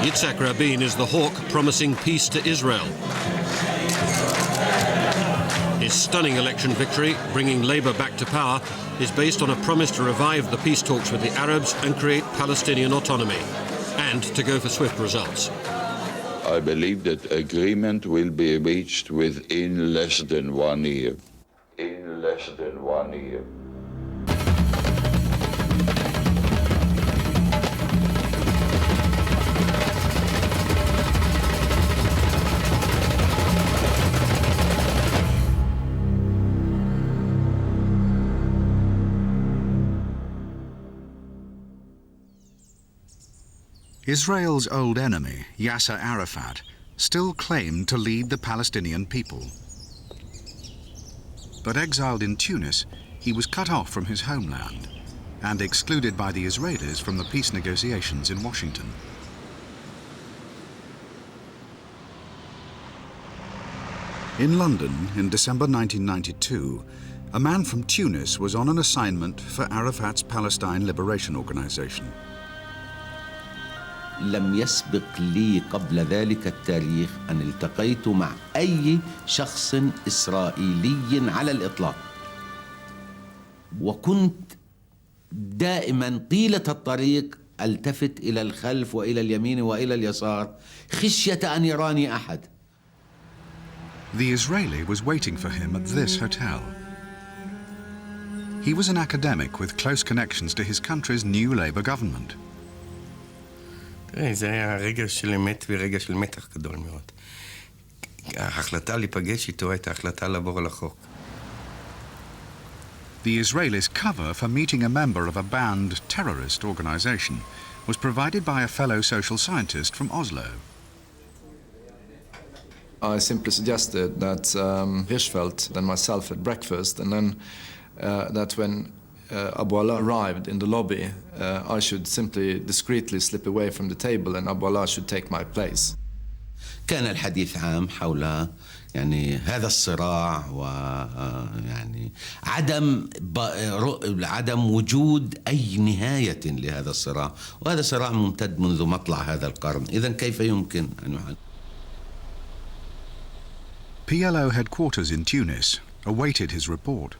Yitzhak Rabin is the hawk promising peace to Israel. His stunning election victory, bringing Labour back to power, is based on a promise to revive the peace talks with the Arabs and create Palestinian autonomy, and to go for swift results. I believe that agreement will be reached within less than 1 year. In less than 1 year. Israel's old enemy, Yasser Arafat, still claimed to lead the Palestinian people. But exiled in Tunis, he was cut off from his homeland and excluded by the Israelis from the peace negotiations in Washington. In London, in December 1992, a man from Tunis was on an assignment for Arafat's Palestine Liberation Organization. لم يسبق لي قبل ذلك التاريخ أن التقيت مع أي شخص إسرائيلي على الإطلاق. وكنت دائما طيلة الطريق ألتفت إلى الخلف وإلى اليمين وإلى اليسار خشية أن يراني أحد. The Israeli was waiting for him at this hotel. He was an academic with close connections to his country's new Labour government. זה היה רגע של אמת ורגע של מתח גדול מאוד. ההחלטה להיפגש איתו הייתה החלטה לעבור על החוק. The Israelis' cover for meeting a member of a banned terrorist organization was provided by a fellow social scientist from Oslo. I simply suggested that Hirschfeld and myself had breakfast, and then that when Abu Allah arrived in the lobby, I should simply discreetly slip away from the table and Abu Allah should take my place. كان الحديث عام حول يعني هذا الصراع ويعني عدم وجود أي نهاية لهذا الصراع، وهذا صراع ممتد منذ مطلع هذا القرن. إذن كيف يمكن أن يحل؟ PLO headquarters in Tunis awaited his report.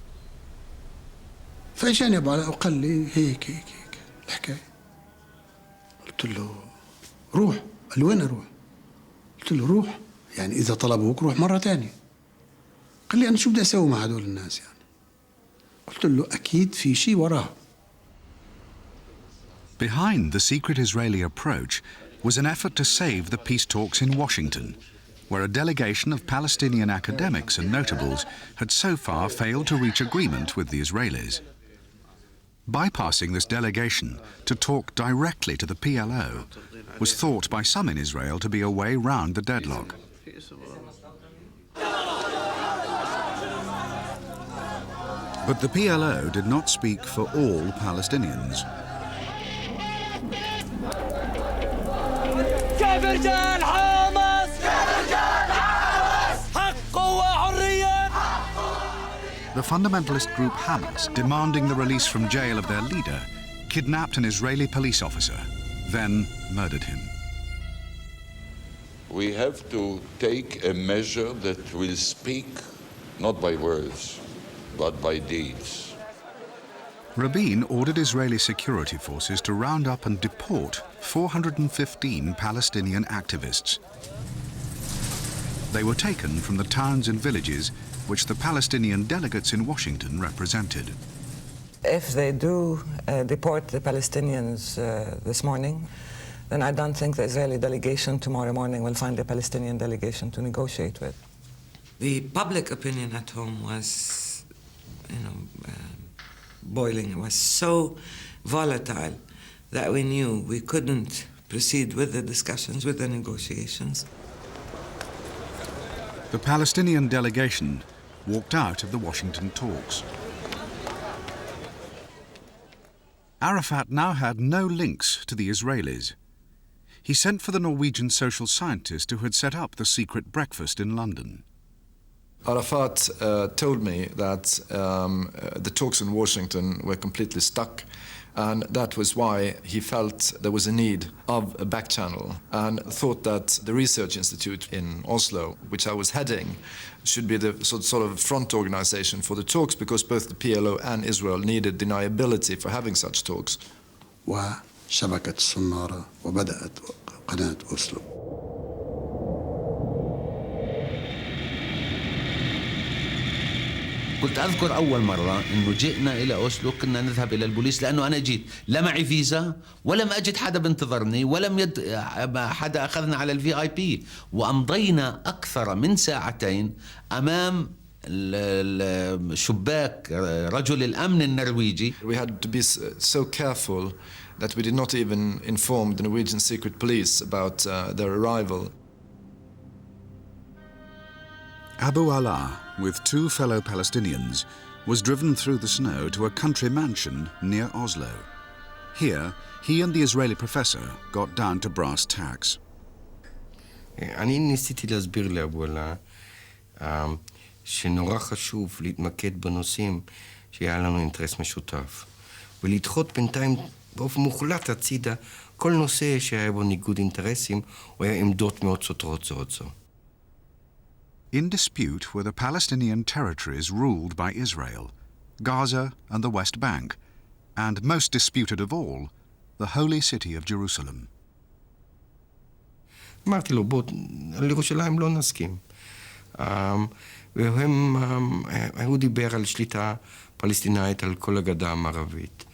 فاجاني ابو علاء وقال لي هيك الحكايه. قلت له روح. قال لي وين اروح؟ قلت له روح، يعني اذا طلبوك روح مره ثانيه. قال لي انا شو بدي اسوي مع هدول الناس يعني؟ قلت له اكيد في شيء وراه. Behind the secret Israeli approach was an effort to save the peace talks in Washington, where a delegation of Palestinian academics and notables had so far failed to reach agreement with the Israelis. Bypassing this delegation to talk directly to the PLO was thought by some in Israel to be a way round the deadlock. But the PLO did not speak for all Palestinians. The fundamentalist group Hamas, demanding the release from jail of their leader, kidnapped an Israeli police officer, then murdered him. We have to take a measure that will speak not by words, but by deeds. Rabin ordered Israeli security forces to round up and deport 415 Palestinian activists. They were taken from the towns and villages which the Palestinian delegates in Washington represented. If they do deport the Palestinians this morning, then I don't think the Israeli delegation tomorrow morning will find a Palestinian delegation to negotiate with. The public opinion at home was, boiling. It was so volatile that we knew we couldn't proceed with the discussions, with the negotiations. The Palestinian delegation walked out of the Washington talks. Arafat now had no links to the Israelis. He sent for the Norwegian social scientist who had set up the secret breakfast in London. Arafat told me that the talks in Washington were completely stuck And that was why he felt there was a need of a back channel, and thought that the research institute in Oslo, which I was heading, should be the sort of front organization for the talks, because both the PLO and Israel needed deniability for having such talks. وشبكة الصنارة وبدأت قناة أوسلو. كنت أذكر أول مرة أنه جئنا إلى أوسلو كنا نذهب إلى البوليس، لأنه أنا جيت لا معي فيزا ولم أجد حدا بنتظرني ولم حدا أخذنا على الVIP، وأمضينا أكثر من ساعتين أمام شباك رجل الأمن النرويجي. We had to be so careful that we did not even inform the Norwegian secret police about their arrival. Abu Ala, with 2 fellow Palestinians, was driven through the snow to a country mansion near Oslo. Here, he and the Israeli professor got down to brass tacks. אני ניסיתי להסביר לאבו עלה שנורא חשוב להתמקד בנושאים שהיה לנו אינטרס משותף, ולדחות בינתיים באופן מוחלט הצידה כל נושא שהיה בו ניגוד אינטרסים או היה עמדות מאוד סותרות זו את זו. In dispute were the Palestinian territories ruled by Israel, Gaza and the West Bank, and most disputed of all, the holy city of Jerusalem. אמרתי לו, בוא, על ירושלים לא נסכים. הוא דיבר על שליטה פלסטינאית על כל הגדה המערבית.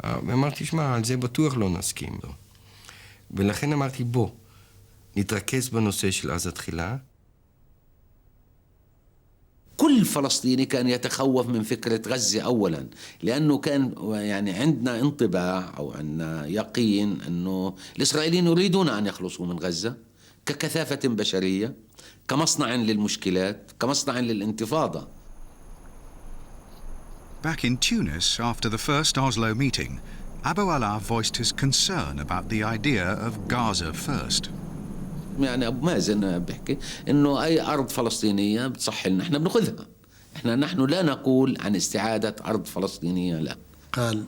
ואמרתי, שמע, על זה בטוח לא נסכים. ולכן אמרתי, בוא, נתרכז בנושא של עזה תחילה. كل فلسطيني كان يتخوف من فكرة غزة أولا، لأنه كان يعني عندنا انطباع أو عندنا يقين أنه الإسرائيليين يريدون أن يخلصوا من غزة ككثافة بشرية، كمصنع للمشكلات، كمصنع للانتفاضة. Back in Tunis, after the first Oslo meeting, Abu Ala voiced his concern about the idea of Gaza first. يعني أبو مازن بيحكي إنه أي أرض فلسطينية بتصح لنا إحنا بنأخذها. نحن لا نقول عن استعادة أرض فلسطينية، لا. قال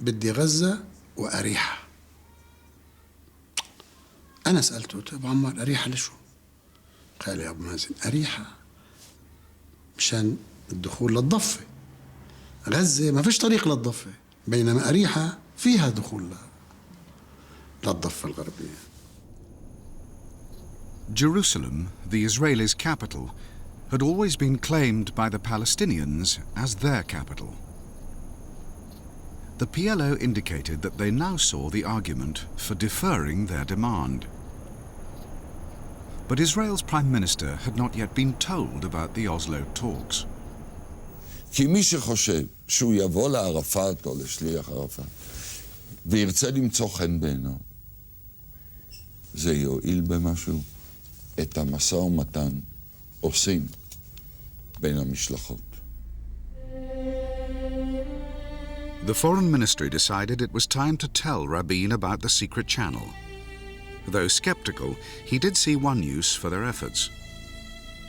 بدي غزة وأريحة. أنا سألته طيب عمار أريحة لشو؟ قال يا أبو مازن أريحة مشان الدخول للضفة. غزة ما فيش طريق للضفة، بينما أريحة فيها دخول للضفة الغربية. Jerusalem, the Israelis' capital, had always been claimed by the Palestinians as their capital. The PLO indicated that they now saw the argument for deferring their demand. But Israel's Prime Minister had not yet been told about the Oslo talks. כי מי שחושב שהוא יבוא לערפאת או לשליח ערפאת וירצה למצוא חן בעינו, זה יועיל במשהו. את המשא ומתן עושים בין המשלחות. The foreign ministry decided it was time to tell Rabin about the secret channel. Though skeptical, he did see one use for their efforts.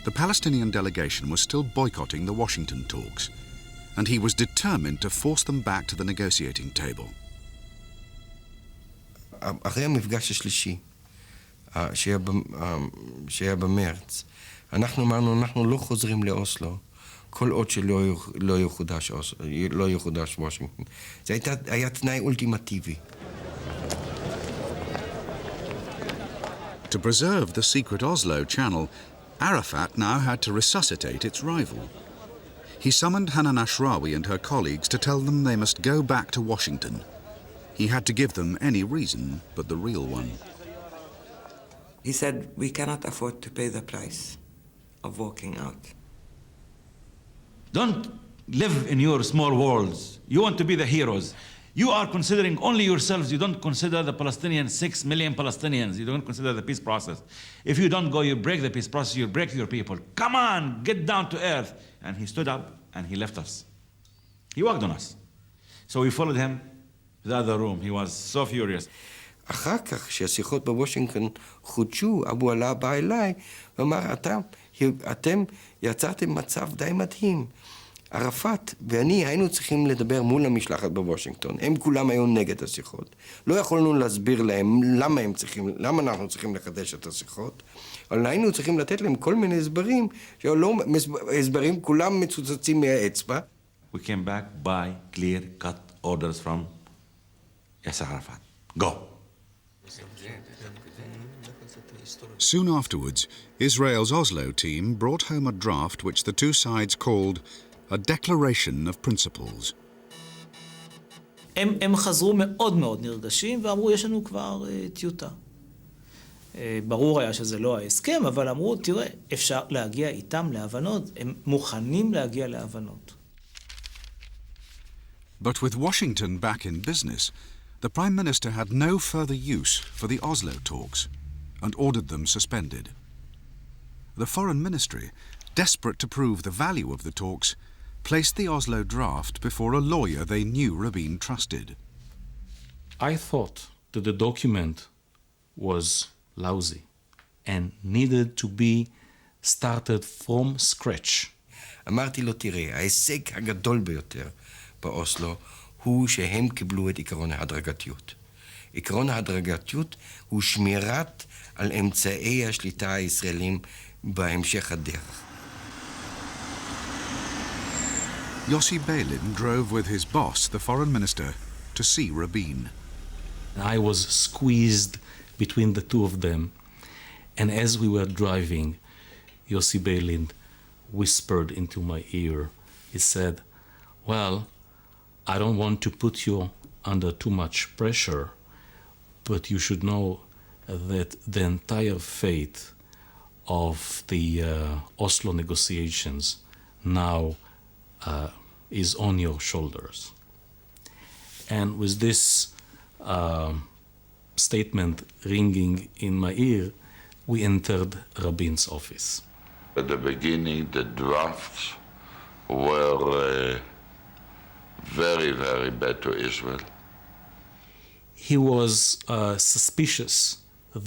The Palestinian delegation was still boycotting the Washington talks, and he was determined to force them back to the negotiating table. אחרי המפגש השלישי, שהיה במרץ, אנחנו אמרנו, אנחנו לא חוזרים לאוסלו, כל עוד שלא יחודש וושינגטון. זה היה תנאי אולטימטיבי. To preserve the secret Oslo channel, Arafat now had to resuscitate its rival. He summoned Hanan Ashrawi and her colleagues to tell them they must go back to Washington. He had to give them any reason but the real one. He said, we cannot afford to pay the price of walking out. Don't live in your small worlds. You want to be the heroes. You are considering only yourselves. You don't consider the Palestinian 6 million Palestinians. You don't consider the peace process. If you don't go, you break the peace process, you break your people. Come on, get down to earth. And he stood up and he left us. He walked on us. So we followed him to the other room. He was so furious. אחר כך, כשהשיחות בוושינגטון חודשו, אבו עלה בא אליי ואמר, אתם יצרתם מצב די מדהים. ערפאת ואני היינו צריכים לדבר מול המשלחת בוושינגטון. הם כולם היו נגד השיחות. לא יכולנו להסביר להם למה אנחנו צריכים לחדש את השיחות, אבל היינו צריכים לתת להם כל מיני הסברים, הסברים כולם מצוצצים מהאצבע. We came back by clear-cut orders from Yasser Arafat. Go. Soon afterwards, Israel's Oslo team brought home a draft which the two sides called a Declaration of Principles. הם חזרו מאוד מאוד נרגשים ואמרו, יש לנו כבר טיוטה. ברור היה שזה לא ההסכם, אבל אמרו, תראה, אפשר להגיע איתם להבנות, הם מוכנים להגיע להבנות. But with Washington back in business, the Prime Minister had no further use for the Oslo talks and ordered them suspended. The Foreign Ministry, desperate to prove the value of the talks, placed the Oslo draft before a lawyer they knew Rabin trusted. I thought that the document was lousy and needed to be started from scratch. אמרתי לו, תראה, ההישג הגדול ביותר באוסלו הוא שהם קיבלו את עקרון ההדרגתיות. עקרון ההדרגתיות הוא שמירת על אמצעי השליטה הישראלים בהמשך הדרך. Yossi Beilin drove with his boss, the foreign minister, to see Rabin. I was squeezed between the two of them, and as we were driving, Yossi Beilin whispered into my ear. He said, well, I don't want to put you under too much pressure, but you should know that the entire fate of the Oslo negotiations now is on your shoulders. And with this statement ringing in my ear, we entered Rabin's office. At the beginning, the drafts were very, very bad to Israel. He was suspicious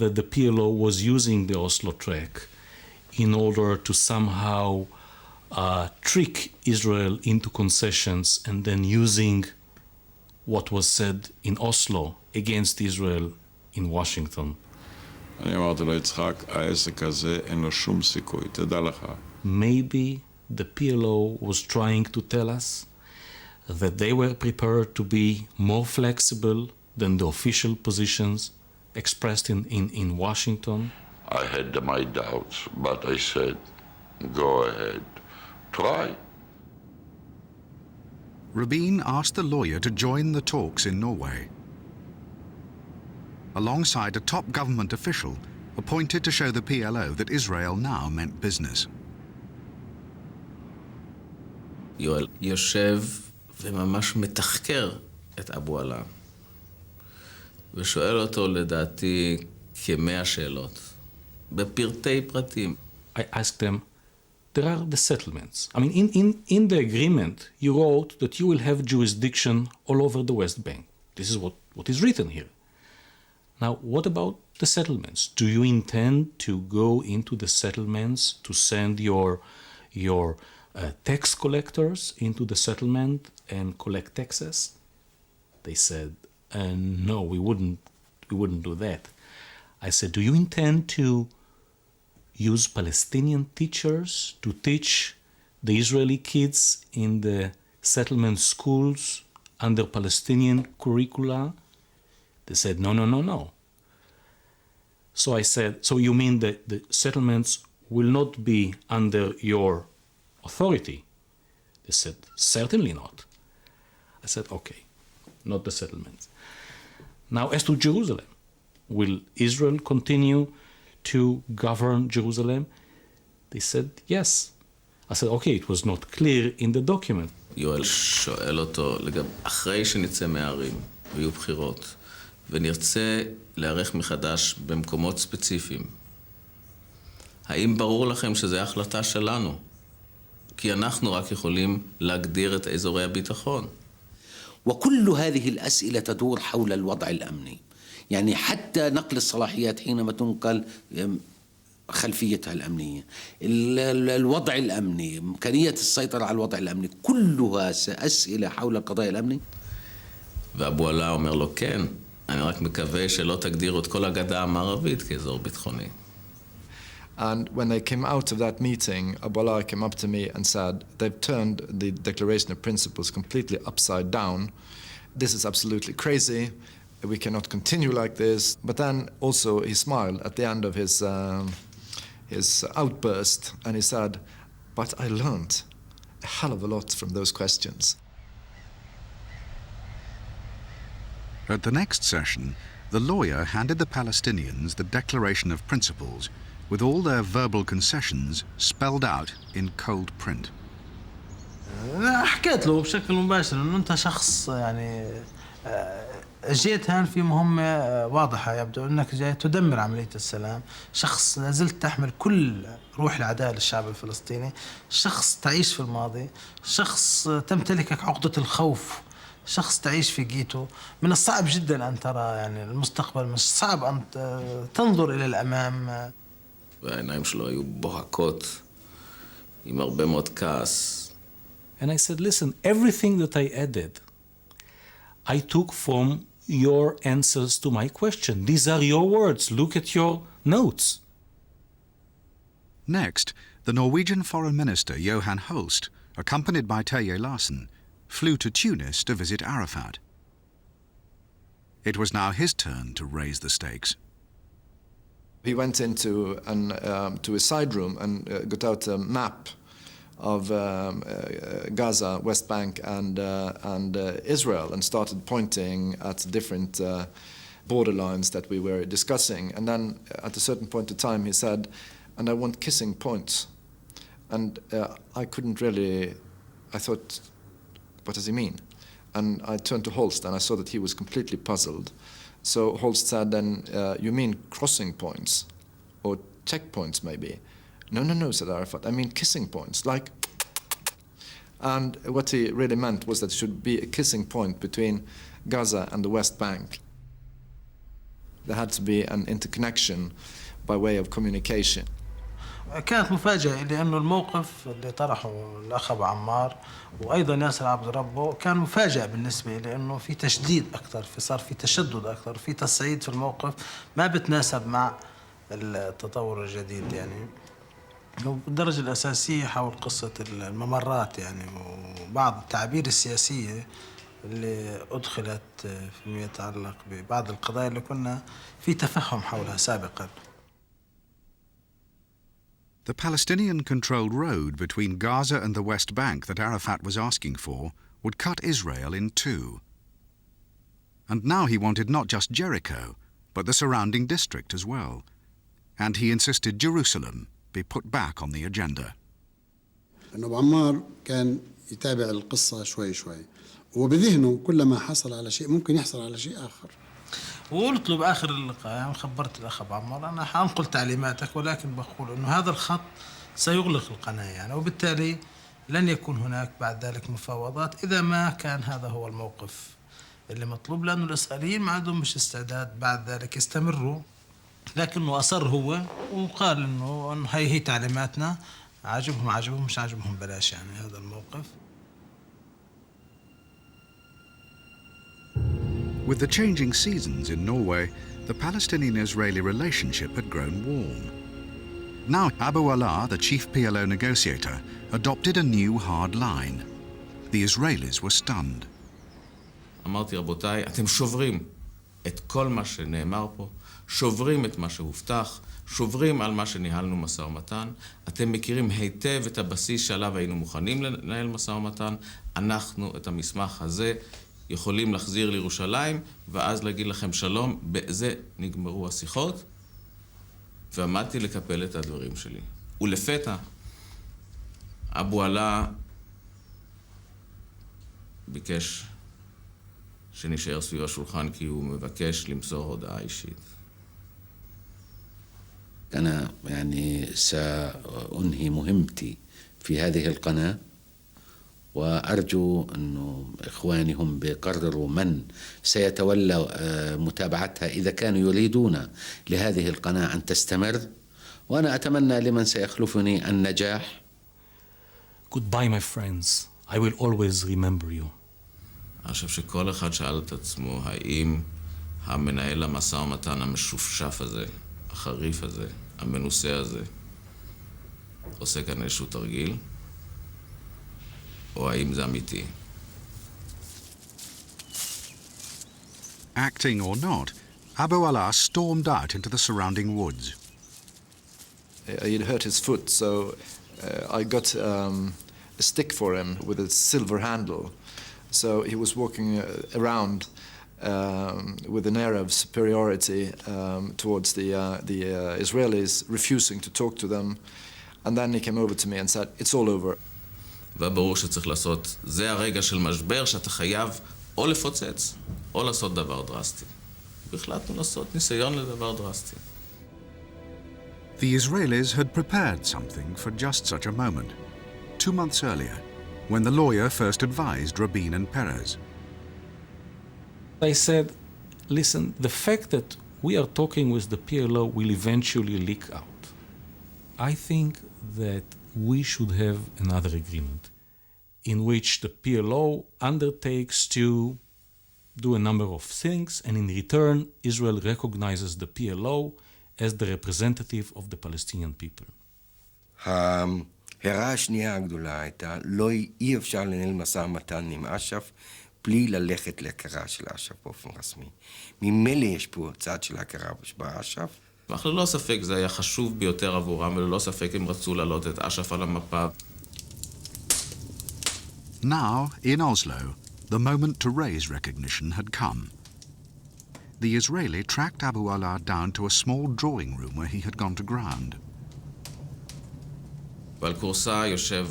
that the PLO was using the Oslo track in order to somehow trick Israel into concessions and then using what was said in Oslo against Israel in Washington. אני אמרתי לו, יצחק, העסק הזה אין לו שום סיכוי, תדע לך. Maybe the PLO was trying to tell us that they were prepared to be more flexible than the official positions expressed in Washington. I had my doubts, but I said, go ahead, try. Rabin asked the lawyer to join the talks in Norway, alongside a top government official appointed to show the PLO that Israel now meant business. יואל יושב וממש מתחקר את אבו עלה, ושואל אותו לדעתי כ100 שאלות, בפרטי פרטים. I asked them, there are the settlements. I mean, in the agreement, you wrote that you will have jurisdiction all over the West Bank. This is what is written here. Now, what about the settlements? Do you intend to go into the settlements to send your tax collectors into the settlement and collect taxes? They said, no, we wouldn't do that. I said, do you intend to use Palestinian teachers to teach the Israeli kids in the settlement schools under Palestinian curricula? They said, no. So I said, so you mean that the settlements will not be under your authority? They said, certainly not. I said, okay, not the settlements. Now, as to Jerusalem, will Israel continue to govern Jerusalem? They said, yes. I said, okay, it was not clear in the document. יואל שואל אותו, אחרי שנצא מהערים, ויהיו בחירות, ונרצה להיערך מחדש במקומות ספציפיים, האם ברור לכם שזו החלטה שלנו? כי אנחנו רק יכולים להגדיר את אזורי הביטחון. وكل هذه الأسئلة تدور حول الوضع الأمني. يعني حتى نقل الصلاحيات حينما تنقل خلفيتها الأمنية، الوضع الأمني، إمكانية السيطرة على الوضع الأمني، كلها أسئلة حول القضايا الأمني. ואבו עלה אומר לו, כן, אני רק מקווה שלא תגדירו את כל הגדה המערבית כאזור ביטחוני. And when they came out of that meeting, Abu Ala came up to me and said, they've turned the Declaration of Principles completely upside down. This is absolutely crazy. We cannot continue like this. But then also he smiled at the end of his outburst, and he said, but I learned a hell of a lot from those questions. At the next session, the lawyer handed the Palestinians the Declaration of Principles with all their verbal concessions spelled out in cold print. حكيت له بشكل مباشر انه انت شخص يعني جيت هان في مهمة واضحة، يبدو انك جاي تدمر عملية السلام، شخص لازلت تحمل كل روح العداء للشعب الفلسطيني، شخص تعيش في الماضي، شخص تمتلكك عقدة الخوف، شخص تعيش في جيتو. من الصعب جدا ان ترى يعني المستقبل، مش صعب ان تنظر الى الامام. והעיניים שלו היו בוהקות, עם הרבה מאוד כעס. And I said, listen, everything that I added, I took from your answers to my question. These are your words. Look at your notes. Next, the Norwegian Foreign Minister Johan Holst, accompanied by Terje Larsen, flew to Tunis to visit Arafat. It was now his turn to raise the stakes. He went into to a side room and got out a map of Gaza, West Bank, and Israel, and started pointing at different borderlines that we were discussing. And then, at a certain point in time, he said, "And I want kissing points." And I couldn't really. I thought, what does he mean? And I turned to Holst, and I saw that he was completely puzzled. So Holst said, then, you mean crossing points or checkpoints maybe? No, said Arafat, I mean kissing points, like... And what he really meant was that there should be a kissing point between Gaza and the West Bank. There had to be an interconnection by way of communication. كانت مفاجأة لأنه الموقف اللي طرحه الأخ أبو عمار وأيضا ياسر عبد ربه كان مفاجأة بالنسبة لأنه في تشديد أكثر، صار في تشدد أكثر، في تصعيد في الموقف ما بتناسب مع التطور الجديد. يعني بالدرجة الأساسية حول قصة الممرات يعني وبعض التعابير السياسية اللي أدخلت فيما يتعلق ببعض القضايا اللي كنا في تفهم حولها سابقا. The Palestinian-controlled road between Gaza and the West Bank that Arafat was asking for would cut Israel in two. And now he wanted not just Jericho, but the surrounding district as well. And he insisted Jerusalem be put back on the agenda. أبو عمار كان يتابع القصة شوي شوي وبذهنه كلما حصل على شيء ممكن يحصل على شيء آخر. وقلت له بآخر اللقاء يعني خبرت الأخ أبو عمار أنا حأنقل تعليماتك ولكن بقول إنه هذا الخط سيغلق القناة يعني، وبالتالي لن يكون هناك بعد ذلك مفاوضات إذا ما كان هذا هو الموقف اللي مطلوب، لأنه الإسرائيليين ما عندهم مش استعداد بعد ذلك يستمروا. لكنه أصر هو وقال إنه هي تعليماتنا، عجبهم مش عجبهم بلاش يعني هذا الموقف. With the changing seasons in Norway, the Palestinian-Israeli relationship had grown warm. Now Abu Ala, the chief PLO negotiator, adopted a new hard line. The Israelis were stunned. אמרתי, רבותיי, אתם שוברים את כל מה שנאמר פה, שוברים את מה שהובטח, שוברים על מה שניהלנו משא ומתן, אתם מכירים היטב את הבסיס שעליו היינו מוכנים לנהל משא ומתן, אנחנו את המסמך הזה יכולים להחזיר לירושלים, ואז להגיד לכם שלום, בזה נגמרו השיחות, ועמדתי לקפל את הדברים שלי. ולפתע, אבו עלה ביקש שנשאר סביב השולחן, כי הוא מבקש למסור הודעה אישית. أنا يعني سأنهي مهمتي في هذه القناة، وأرجو أنه إخواني هم بيقرروا من سيتولى متابعتها إذا كانوا يريدون لهذه القناة أن تستمر، وأنا أتمنى لمن سيخلفني النجاح. Goodbye, my friends. I will always remember you. אני חושב שכל אחד שאל את עצמו, האם המנהל המשא ומתן המשופשף הזה, החריף הזה, המנוסה הזה, עושה כאן איזשהו תרגיל, או האם זה אמיתי? Acting or not, Abu Allah stormed out into the surrounding woods. He'd hurt his foot, so I got a stick for him with a silver handle. So he was walking around with an air of superiority towards the Israelis, refusing to talk to them. And then he came over to me and said, "It's all over." וברור שצריך לעשות, זה הרגע של משבר שאתה חייב או לפוצץ, או לעשות דבר דרסטי. והחלטנו לעשות ניסיון לדבר דרסטי. The Israelis had prepared something for just such a moment, 2 months earlier, when the lawyer first advised Rabin and Perez. I said, listen, the fact that we are talking with the PLO will eventually leak out. I think that we should have another agreement in which the PLO undertakes to do a number of things, and in return, Israel recognizes the PLO as the representative of the Palestinian people. ההערה השנייה הגדולה הייתה, אי אפשר לנהל משא ומתן עם אש"ף בלי ללכת להכרה של אש"ף באופן רשמי. ממילא יש פה צד של הכרה באש"ף. אך ללא ספק זה היה חשוב ביותר עבורם, וללא ספק הם רצו להעלות את אש"ף על המפה. Now, in Oslo, the moment to raise recognition had come. The Israeli tracked Abu Allah down to a small drawing room where he had gone to ground. ועל כורסה יושב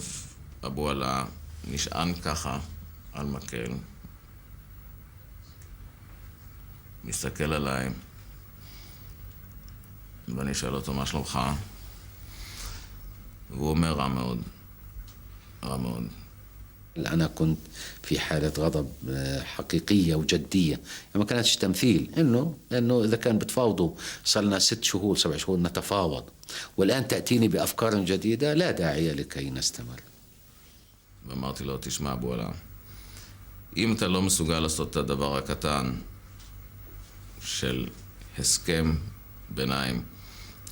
אבו עלה, נשען ככה על מקל. מסתכל עליי, ואני שואל אותו מה שלומך? והוא אומר רע מאוד, רע מאוד. أنا كنت في حالة غضب حقيقية وجدية، ما كانتش تمثيل، إنه إذا كان بتفاوضوا صار لنا 6 شهور 7 شهور نتفاوض، والآن تأتيني بأفكار جديدة لا داعي لكي نستمر. ואמרתי לו, תשמע אבו עלה, אם אתה לא מסוגל לעשות את הדבר הקטן של הסכם ביניים,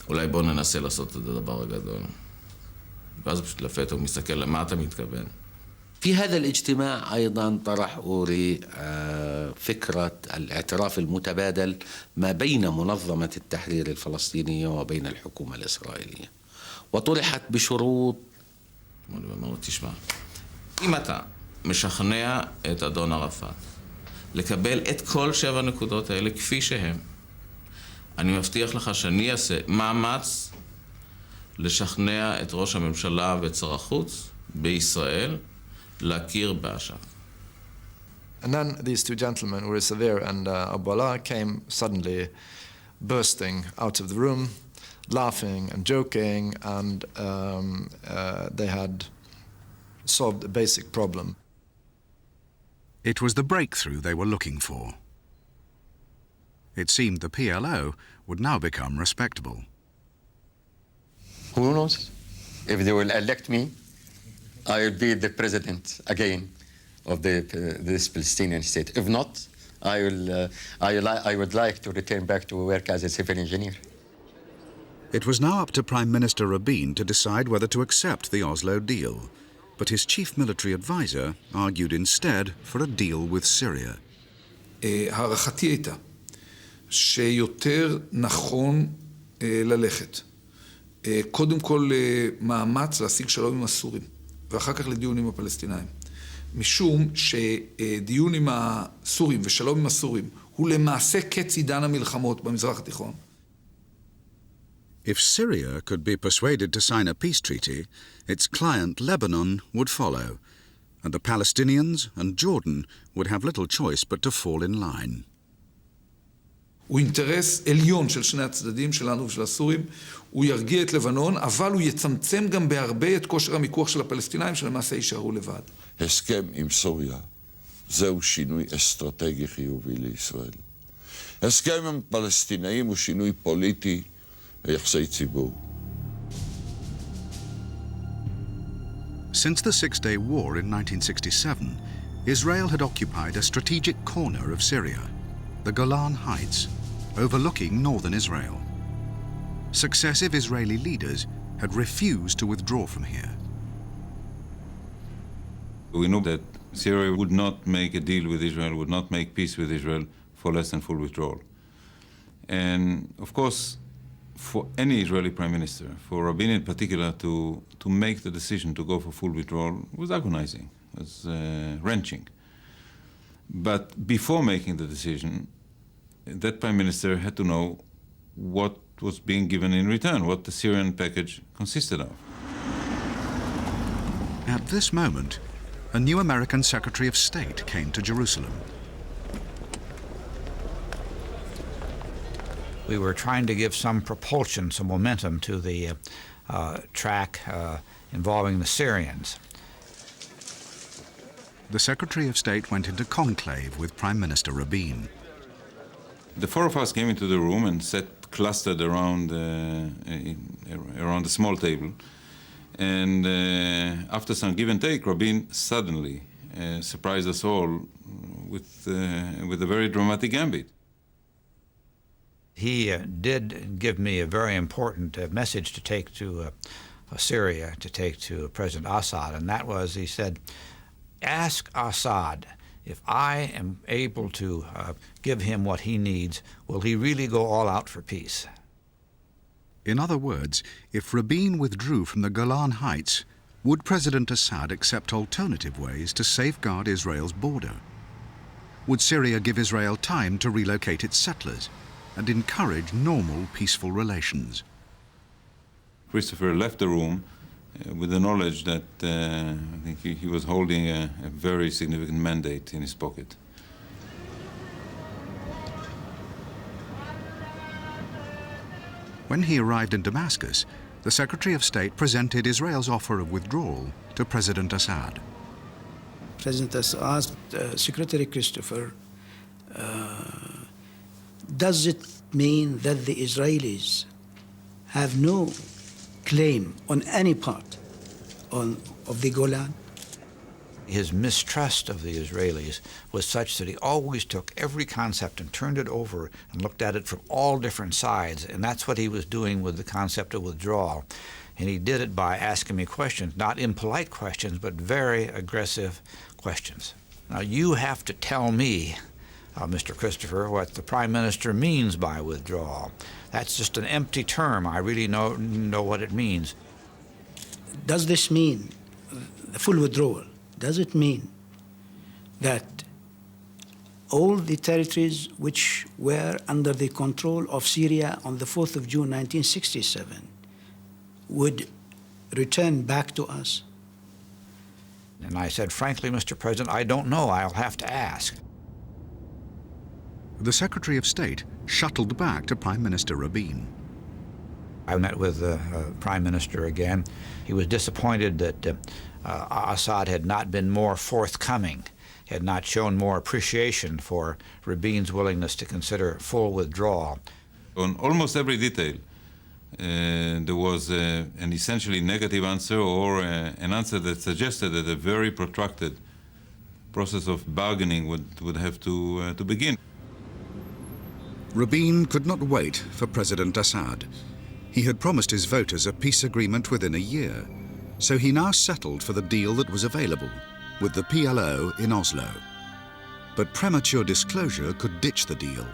אולי בוא ננסה לעשות את הדבר הגדול. ואז פשוט לפתע הוא מסתכל, למה אתה מתכוון? في هذا الاجتماع أيضا طرح أوري فكرة الاعتراف المتبادل ما بين منظمة التحرير الفلسطينية وبين الحكومة الإسرائيلية، وطرحت بشروط. תשמע, אם אתה משכנע את אדון ערפאת לקבל את כל 7 הנקודות האלה כפי שהם, אני מבטיח לך שאני אעשה מאמץ לשכנע את ראש הממשלה ואת שר החוץ בישראל להכיר באש"ף. And then these two gentlemen, Uri Savir and Abu Allah, came suddenly bursting out of the room, laughing and joking, and they had solved a basic problem. It was the breakthrough they were looking for. It seemed the PLO would now become respectable. Who knows? If they will elect me, I will be the president again of this Palestinian state. If not, I would like to return back to work as a civil engineer. It was now up to Prime Minister Rabin to decide whether to accept the Oslo deal, but his chief military advisor argued instead for a deal with Syria. הערכתי הייתה שיותר נכון ללכת קודם כל מאמץ להשיג שלום עם הסורים ואחר כך לדיון עם הפלסטינאים, משום שדיון עם הסורים ושלום עם הסורים הוא למעשה קץ עידן המלחמות במזרח התיכון. If Syria could be persuaded to sign a peace treaty, its client Lebanon would follow, and the Palestinians and Jordan would have little choice but to fall in line. הוא אינטרס עליון של שני הצדדים שלנו ושל הסורים, הוא ירגיע את לבנון, אבל הוא יצמצם גם בהרבה את כושר המיקוח של הפלסטינאים שלמעשה יישארו לבד. הסכם עם סוריה, זהו שינוי אסטרטגי חיובי לישראל. הסכם עם פלסטינאים הוא שינוי פוליטי ויחסי ציבור. Since the Six-Day War in 1967, Israel had occupied a strategic corner of Syria, the Golan Heights, overlooking northern Israel. Successive Israeli leaders had refused to withdraw from here. We know that Syria would not make a deal with Israel, would not make peace with Israel for less than full withdrawal. And of course, for any Israeli prime minister, for Rabin in particular, to make the decision to go for full withdrawal was agonizing, was wrenching. But before making the decision, that prime minister had to know what was being given in return, what the Syrian package consisted of. At this moment, a new American Secretary of State came to Jerusalem. We were trying to give some propulsion, some momentum to the track involving the Syrians. The Secretary of State went into conclave with Prime Minister Rabin. The four of us came into the room and sat clustered around a small table. And after some give and take, Rabin suddenly surprised us all with a very dramatic gambit. He did give me a very important message to take to Syria, to take to President Assad, and that was, he said, ask Assad, if I am able to give him what he needs, will he really go all out for peace? In other words, if Rabin withdrew from the Golan Heights, would President Assad accept alternative ways to safeguard Israel's border? Would Syria give Israel time to relocate its settlers and encourage normal, peaceful relations? Christopher left the room with the knowledge that I think he was holding a very significant mandate in his pocket. When he arrived in Damascus, the Secretary of State presented Israel's offer of withdrawal to President Assad. President Assad asked Secretary Christopher, does it mean that the Israelis have no claim on any part of the Golan? His mistrust of the Israelis was such that he always took every concept and turned it over and looked at it from all different sides, and that's what he was doing with the concept of withdrawal. And he did it by asking me questions, not impolite questions, but very aggressive questions. Now, you have to tell me, Mr. Christopher, what the Prime Minister means by withdrawal. That's just an empty term. I really know what it means. Does this mean the full withdrawal? Does it mean that all the territories which were under the control of Syria on the 4th of June 1967 would return back to us? And I said, frankly, Mr. President, I don't know. I'll have to ask. The Secretary of State shuttled back to Prime Minister Rabin. I met with the Prime Minister again. He was disappointed that Assad had not been more forthcoming, had not shown more appreciation for Rabin's willingness to consider full withdrawal. On almost every detail, there was an essentially negative answer or an answer that suggested that a very protracted process of bargaining would have to begin. Rabin could not wait for President Assad. He had promised his voters a peace agreement within a year, so he now settled for the deal that was available, with the PLO in Oslo. But premature disclosure could ditch the deal,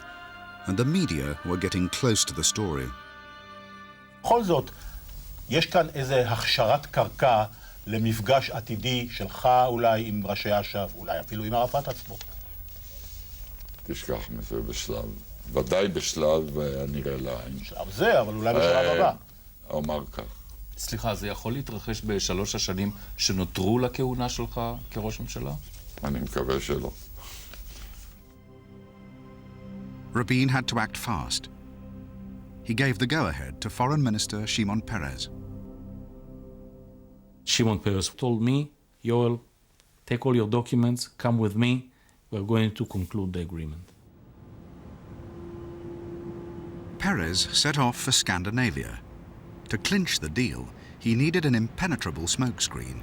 and the media were getting close to the story. בכל זאת, יש כאן איזו הכשרת קרקע למפגש עתידי שלך אולי עם ראשי אש"ף, אולי אפילו עם ערפאת עצמו. תשכח מזה בשלב, ודאי בשלב הנראה לעין. בשלב זה, אבל אולי בשלב הבא. אומר כך. סליחה, זה יכול להתרחש בשלוש השנים שנותרו לכהונה שלך כראש ממשלה? אני מקווה שלא. Rabin had to act fast. He gave the go-ahead to Foreign Minister Shimon Peres. Shimon Peres told me, Yoel, take all your documents, come with me, we're going to conclude the agreement. Peres set off for Scandinavia. To clinch the deal, he needed an impenetrable smokescreen.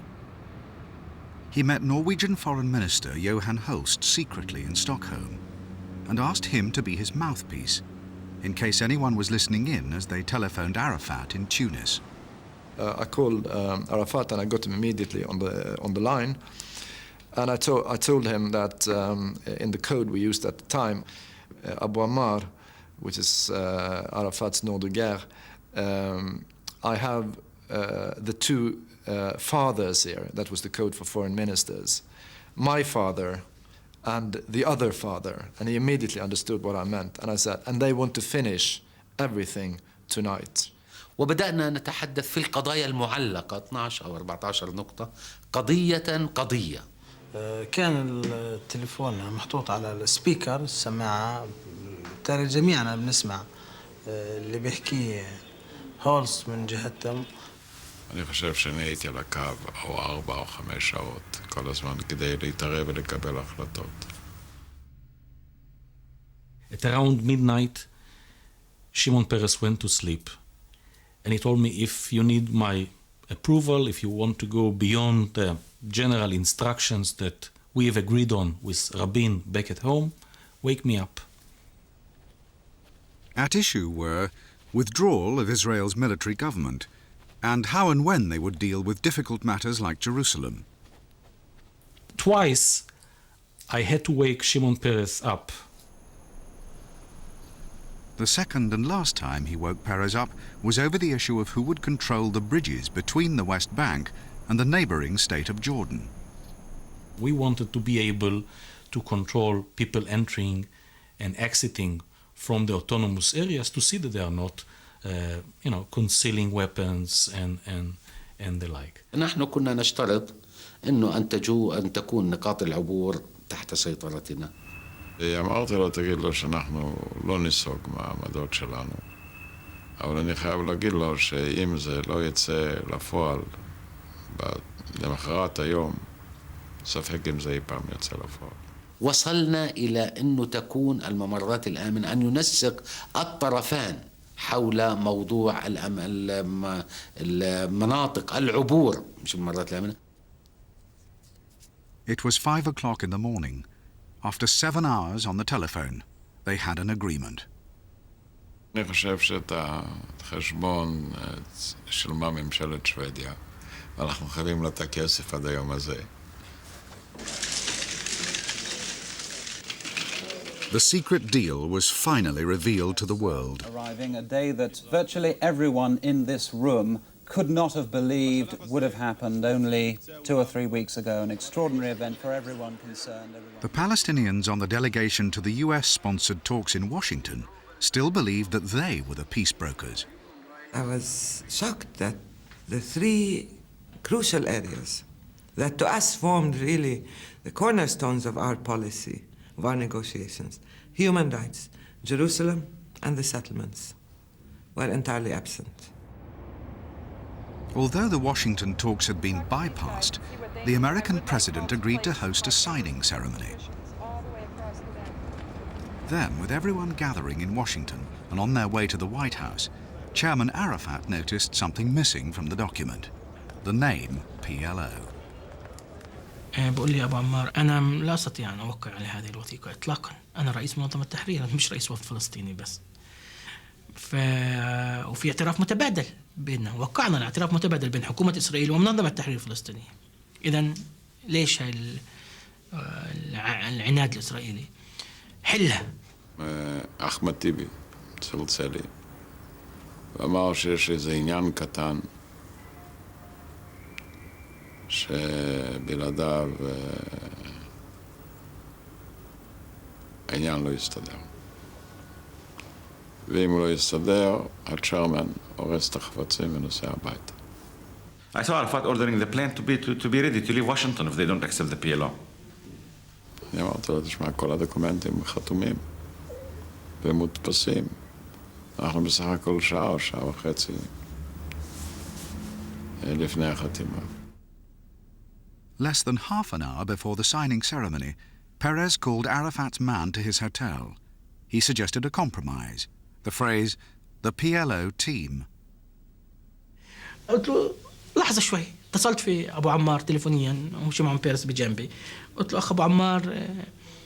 he met Norwegian Foreign Minister Johan Holst secretly in Stockholm and asked him to be his mouthpiece in case anyone was listening in as they telephoned Arafat in Tunis. I called Arafat and I got him immediately on the line, and I told him that in the code we used at the time, Abu Ammar, which is Arafat's nom de guerre, I have the two fathers here. That was the code for foreign ministers. My father and the other father. And he immediately understood what I meant. And I said, and they want to finish everything tonight. وبدأنا نتحدث في القضايا المعلقة 12 أو 14 نقطة قضية قضية. كان التليفون محطوط على السبيكر السماعة، بالتالي جميعنا بنسمع اللي بيحكيه هولس من جهتهم. אני חושב שאני הייתי על הקו 4 או 5 שעות כל הזמן כדי להתערב ולקבל החלטות. At around midnight, Shimon Peres went to sleep, and he told me, if you need my approval, if you want to go beyond the general instructions that we have agreed on with Rabin back at home, wake me up. At issue were withdrawal of Israel's military government and how and when they would deal with difficult matters like Jerusalem. Twice, I had to wake Shimon Peres up. The second and last time he woke Peres up was over the issue of who would control the bridges between the West Bank and the neighboring state of Jordan. We wanted to be able to control people entering and exiting from the autonomous areas to see that they are not concealing weapons and the like. نحن كنا نشترط إنه أن تكون نقاط العبور تحت سيطرتنا. אמרתי לו, תגיד לו שאנחנו לא ניסוג מהעמדות שלנו, אבל אני חייב להגיד לו שאם זה לא יצא לפועל למחרת היום, ספק אם זה אי פעם יצא לפועל. وصلنا إلى أنه تكون الممرات الآمنة، أن ينسق الطرفان حول موضوع المناطق العبور مش الممرات الآمنة. It was 5 o'clock in the morning. After 7 hours on the telephone, they had an agreement. אני חושב שאת החשבון שילמה ממשלת שוודיה, ואנחנו חייבים לה את הכסף עד היום הזה. The secret deal was finally revealed to the world. Arriving a day that virtually everyone in this room could not have believed would have happened only 2 or 3 weeks ago, an extraordinary event for everyone concerned. The Palestinians on the delegation to the US-sponsored talks in Washington still believed that they were the peace brokers. I was shocked that the 3 crucial areas that to us formed really the cornerstones of our policy, of our negotiations, human rights, Jerusalem and the settlements, were entirely absent. Although the Washington talks had been bypassed, the American president agreed to host a signing ceremony. Then, with everyone gathering in Washington and on their way to the White House, Chairman Arafat noticed something missing from the document: the name PLO. بقول لي يا أبو عمار أنا لا أستطيع أن أوقع على هذه الوثيقة إطلاقا. أنا رئيس منظمة التحرير، أنا مش رئيس وفد فلسطيني بس. وفي اعتراف متبادل بيننا، وقعنا الاعتراف متبادل بين حكومة إسرائيل ومنظمة التحرير الفلسطينية. إذن ليش هاي العناد الإسرائيلي؟ حلها. אחמד טיבי צלצל לי ואמר שיש איזה עניין קטן שבלעדיו העניין לא יסתדר. ואם הוא לא יסתדר, הצ'רמן הורס את החפצים ונוסע הביתה. I saw Arafat ordering the plane to be ready to leave Washington if they don't accept the PLO. אני אמרתי לו, תשמע, כל הדוקומנטים חתומים ומודפסים. אנחנו בסך הכל שעה או שעה וחצי לפני החתימה. Less than half an hour before the signing ceremony, Peres called Arafat's man to his hotel. He suggested a compromise, the phrase, the PLO team. قلت له لحظة شوي، اتصلت في ابو عمار تليفونيا، هو شمعون بيرس بجنبي، قلت له اخ ابو عمار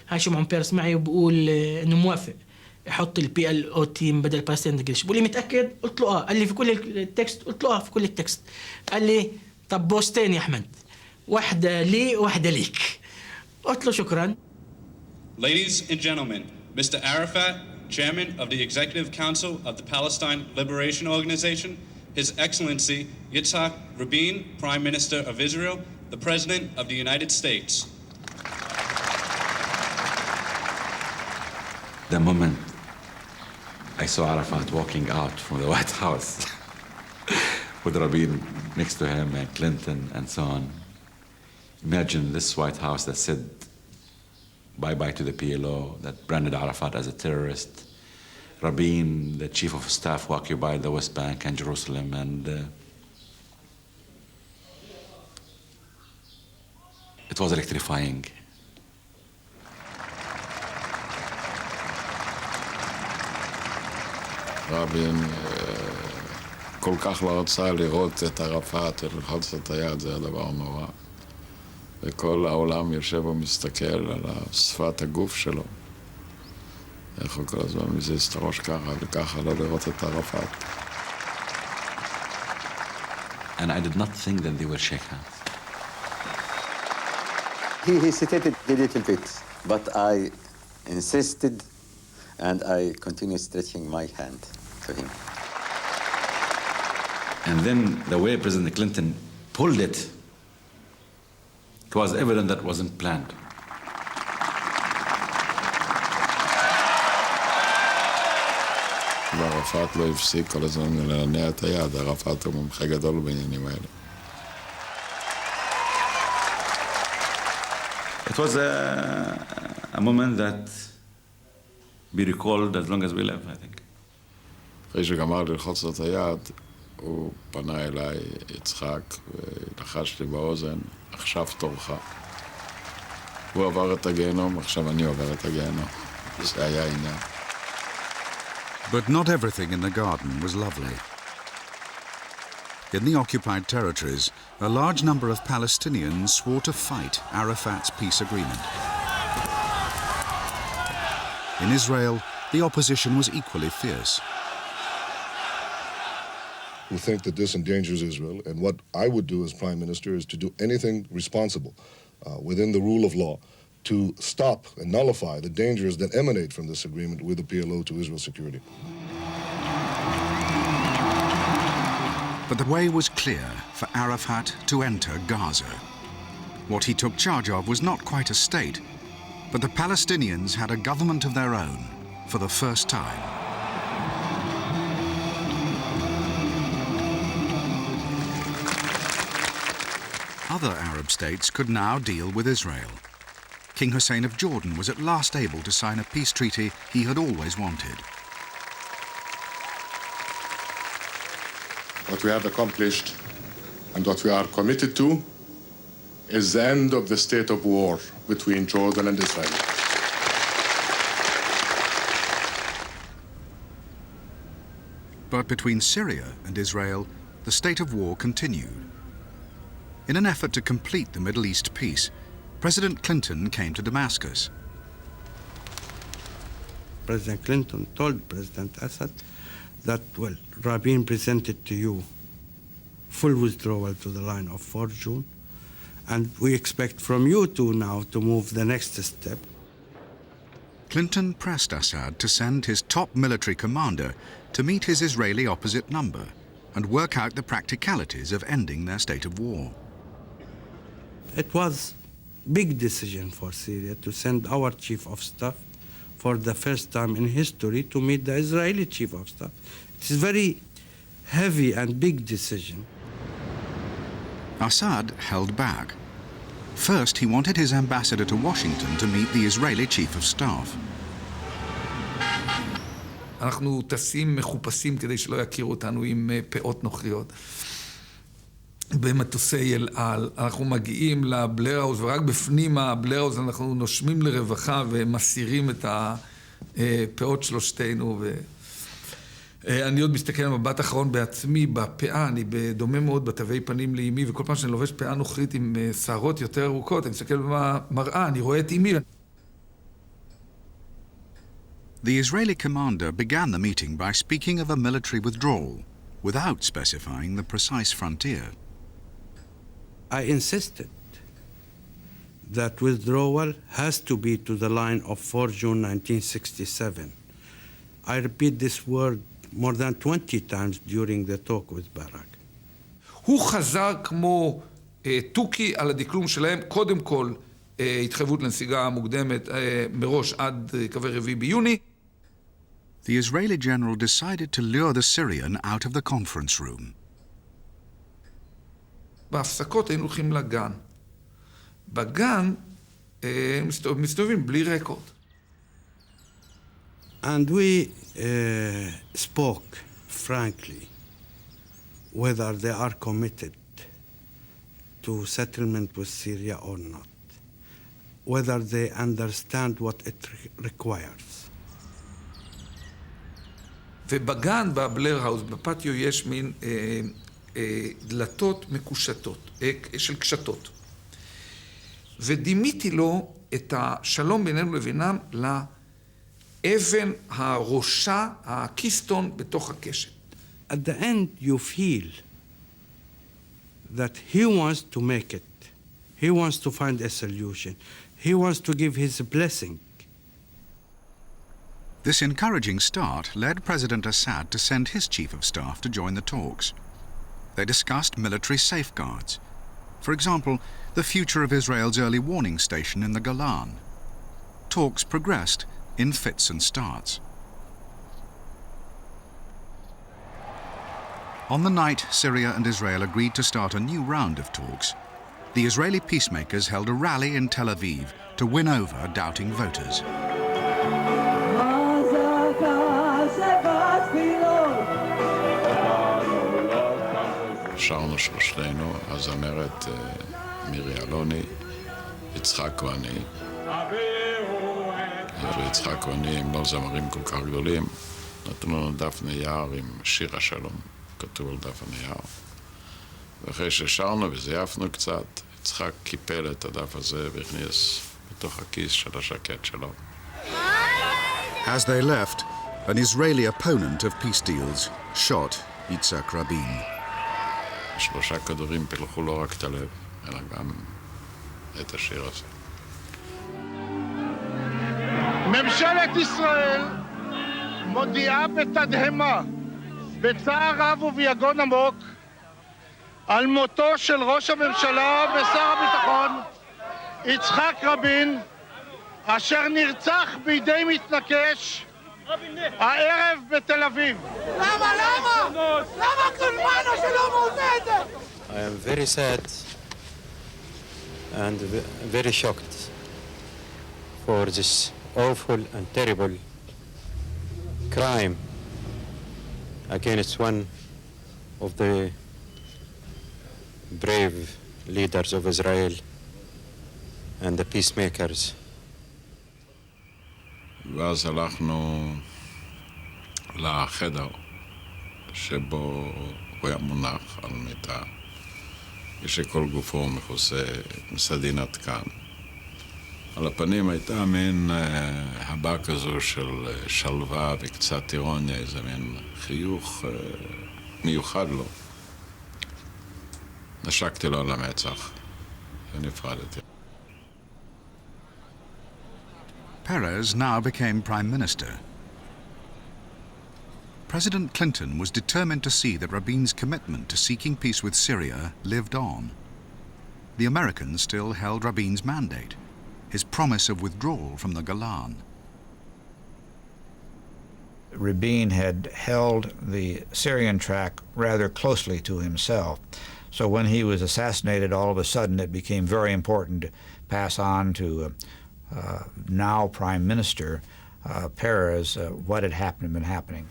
هاي شمعون بيرس معي وبقول انه موافق يحط البي ال او تيم بدل بالستين ديليجيشن. بقول لي متاكد؟ قلت له اه. قال لي في كل التكست؟ قلت له اه في كل التكست. قال لي طب بوستين يا احمد، واحده لي وواحده ليك. قلت له شكرا. Ladies and gentlemen, Mr. Arafat, Chairman of the Executive Council of the Palestine Liberation Organization, His Excellency Yitzhak Rabin, Prime Minister of Israel, the President of the United States. The moment I saw Arafat walking out from the White House with Rabin next to him and Clinton and so on, imagine this White House that said bye-bye to the PLO, that branded Arafat as a terrorist, Rabin, the chief of staff who occupied the West Bank and Jerusalem, and it was electrifying. רבין כל כך לא רצה לראות את ערפאת וללחוץ את היד, זה הדבר נורא. וכל העולם יושב ומסתכל על שפת הגוף שלו. איך הוא כל הזמן מזיז את הראש ככה וככה, לא לראות את ערפאת. And I did not think that they will shake hands. He hesitated a little bit, but I insisted and I continued stretching my hand to him. And then the way President Clinton pulled it, it was evident that wasn't planned. וערפאת לא הפסיק כל הזמן לנענע את היד, ערפאת הוא מומחה גדול בעניינים האלה. It was a moment that be recalled as long as we live, I think. אחרי שגמר ללחוץ לו את היד, הוא פנה אליי, יצחק, ולחש לי באוזן, עכשיו תורך. הוא עבר את הגיהנום, עכשיו אני עובר את הגיהנום. זה היה העניין. But not everything in the garden was lovely. In the occupied territories, a large number of Palestinians swore to fight Arafat's peace agreement. In Israel, the opposition was equally fierce. Who think that this endangers Israel, and what I would do as Prime Minister is to do anything responsible within the rule of law to stop and nullify the dangers that emanate from this agreement with the PLO to Israel's security. But the way was clear for Arafat to enter Gaza. What he took charge of was not quite a state, but the Palestinians had a government of their own for the first time. Other Arab states could now deal with Israel. King Hussein of Jordan was at last able to sign a peace treaty he had always wanted. What we have accomplished and what we are committed to is the end of the state of war between Jordan and Israel. But between Syria and Israel, the state of war continued. In an effort to complete the Middle East peace, President Clinton came to Damascus. President Clinton told President Assad that, well, Rabin presented to you full withdrawal to the line of 4 June, and we expect from you two now to move the next step. Clinton pressed Assad to send his top military commander to meet his Israeli opposite number and work out the practicalities of ending their state of war. It was a big decision for Syria to send our chief of staff for the first time in history to meet the Israeli chief of staff. It's a very heavy and big decision. Assad held back. First, he wanted his ambassador to Washington to meet the Israeli chief of staff. אנחנו טסים מחופשים כדי שלא יכירו אותנו עם פאות נוכריות. במטוסי אל על, אנחנו מגיעים לבלר-האוס, ורק בפנים הבלר-האוס אנחנו נושמים לרווחה ומסירים את הפאות שלושתנו. אני עוד מסתכל על מבט אחרון בעצמי, בפאה, אני דומה מאוד בתווי פנים לאמי, וכל פעם שאני לובש פאה נוכרית עם שערות יותר ארוכות, אני מסתכל במראה, אני רואה את אמי. The Israeli commander began the meeting by speaking of a military withdrawal, without specifying the precise frontier. I insisted that withdrawal has to be to the line of 4 June 1967. I repeat this word more than 20 times during the talk with Barak. הוא חזר כמו תוכי על הדקלום שלהם, קודם כל התחייבות לנסיגה מוקדמת מראש עד קווי 4 ביוני. The Israeli general decided to lure the Syrian out of the conference room. בהפסקות היינו הולכים לגן. בגן מסתובבים בלי רקורד. And we spoke frankly whether they are committed to settlement with Syria or not, whether they understand what it requires. ובגן, בבלר האוס, בפטיו, יש מין דלתות מקושטות, של קשתות. ודימיתי לו את השלום בינינו לבינם לאבן הראשה, הקיסטון בתוך הקשת. At the end, you feel that he wants to make it. He wants to find a solution. He wants to give his blessing. This encouraging start led President Assad to send his chief of staff to join the talks. They discussed military safeguards. For example, the future of Israel's early warning station in the Golan. Talks progressed in fits and starts. On the night Syria and Israel agreed to start a new round of talks, the Israeli peacemakers held a rally in Tel Aviv to win over doubting voters. שרנו שלושתנו, הזמרת מירי אלוני, יצחק ואני. ויצחק ואני הם לא זמרים כל כך גדולים, נתנו לנו דף נייר עם שיר השלום, כתוב על דף הנייר. ואחרי ששרנו וזייפנו קצת, יצחק קיפל את הדף הזה והכניס בתוך הכיס של השקט שלו. As they left, an Israeli opponent of peace deals shot Yitzhak Rabin. 3 כדורים פילחו לא רק את הלב, אלא גם את השיר הזה. ממשלת ישראל מודיעה בתדהמה, בצער רב וביגון עמוק, על מותו של ראש הממשלה ושר הביטחון יצחק רבין, אשר נרצח בידי מתנקש הערב בתל אביב. למה קורבנו שלא מועמדת? I am very sad and very shocked for this awful and terrible crime against one of the brave leaders of Israel and the peacemakers. ואז הלכנו לחדר שבו הוא היה מונח על מיטה, ושכל גופו מכוסה מסדינת כאן. על הפנים הייתה מין הבעה כזו של שלווה וקצת אירוניה, איזה מין חיוך מיוחד לו. נשקתי לו על המצח ונפרדתי. Peres now became Prime Minister. President Clinton was determined to see that Rabin's commitment to seeking peace with Syria lived on. The Americans still held Rabin's mandate, his promise of withdrawal from the Golan. Rabin had held the Syrian track rather closely to himself. So when he was assassinated, all of a sudden it became very important to pass on to now Prime Minister Peres what had been happening.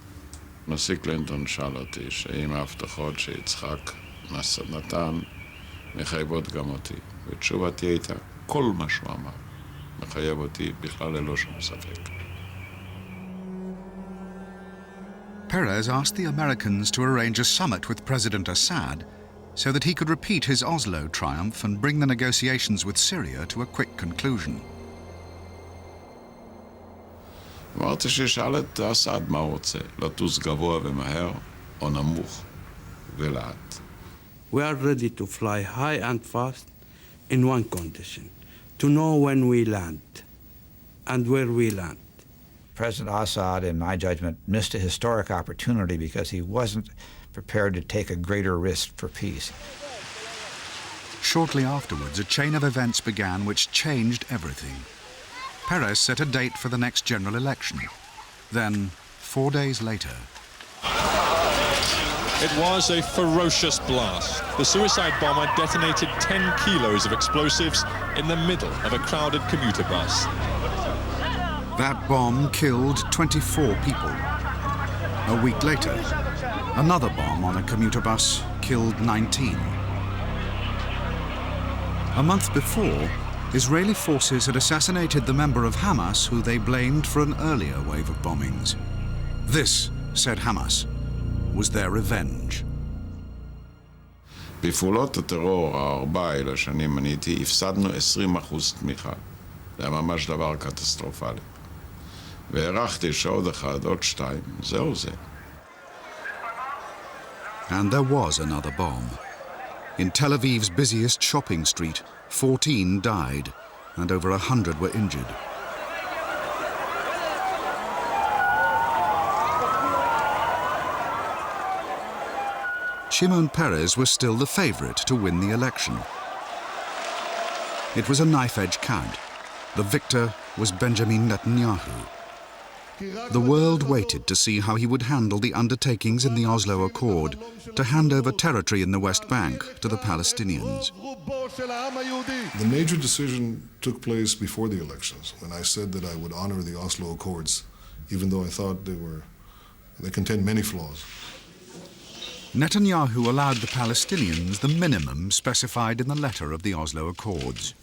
נשיא קלינטון שאל אותי שאם ההבטחות שיצחק נתן מחייבות גם אותי. ותשובתי הייתה, כל מה שהוא אמר מחייב אותי בכלל ללא שום ספק. Peres asked the Americans to arrange a summit with President Assad so that he could repeat his Oslo triumph and bring the negotiations with Syria to a quick conclusion. אמרתי שישאל את אסד מה הוא רוצה, לטוס גבוה ומהר או נמוך ולאט. We are ready to fly high and fast in one condition, to know when we land and where we land. President Assad, in my judgment, missed a historic opportunity because he wasn't prepared to take a greater risk for peace. Shortly afterwards, a chain of events began which changed everything. Peres set a date for the next general election. Then, 4 days later... It was a ferocious blast. The suicide bomber detonated 10 kilos of explosives in the middle of a crowded commuter bus. That bomb killed 24 people. A week later, another bomb on a commuter bus killed 19. A month before, Israeli forces had assassinated the member of Hamas who they blamed for an earlier wave of bombings. This, said Hamas, was their revenge. בפעולות הטרור הארבע האלה שאני מניתי, הפסדנו 20% תמיכה. זה היה ממש דבר קטסטרופלי. והערכתי שעוד אחד, עוד שתיים, זהו זה. And there was another bomb. In Tel Aviv's busiest shopping street, 14 died and over 100 were injured. Shimon Peres was still the favorite to win the election. It was a knife-edge count. The victor was Benjamin Netanyahu. The world waited to see how he would handle the undertakings in the Oslo Accord to hand over territory in the West Bank to the Palestinians. The major decision took place before the elections, when I said that I would honor the Oslo Accords, even though I thought they contained many flaws. Netanyahu allowed the Palestinians the minimum specified in the letter of the Oslo Accords.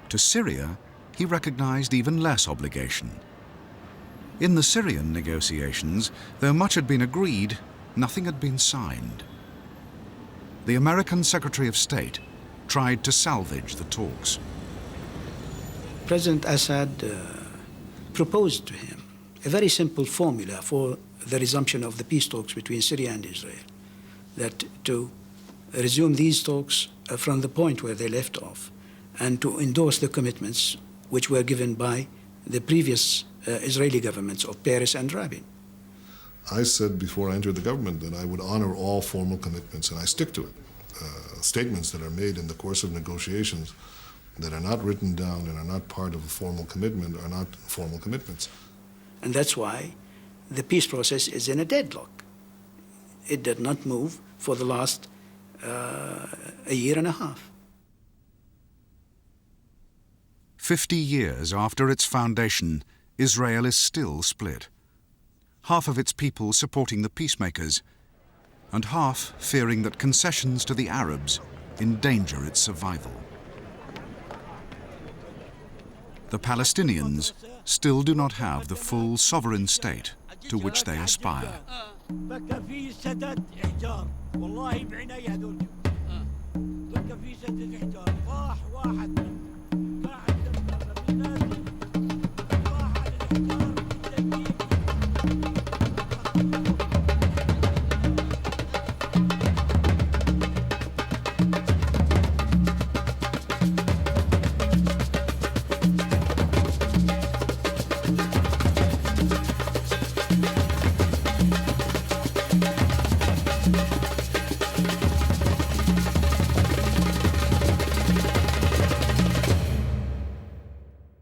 To Syria, he recognized even less obligation. In the Syrian negotiations, though much had been agreed, nothing had been signed. The American Secretary of State tried to salvage the talks. President Assad proposed to him a very simple formula for the resumption of the peace talks between Syria and Israel, that to resume these talks from the point where they left off and to endorse the commitments which were given by the previous Israeli governments of Peres and Rabin. I said before I entered the government that I would honor all formal commitments, and I stick to it. Statements that are made in the course of negotiations that are not written down and are not part of a formal commitment are not formal commitments. And that's why the peace process is in a deadlock. It did not move for the last a year and a half. 50 years after its foundation, Israel is still split. Half of its people supporting the peacemakers, and half fearing that concessions to the Arabs endanger its survival. The Palestinians still do not have the full sovereign state to which they aspire.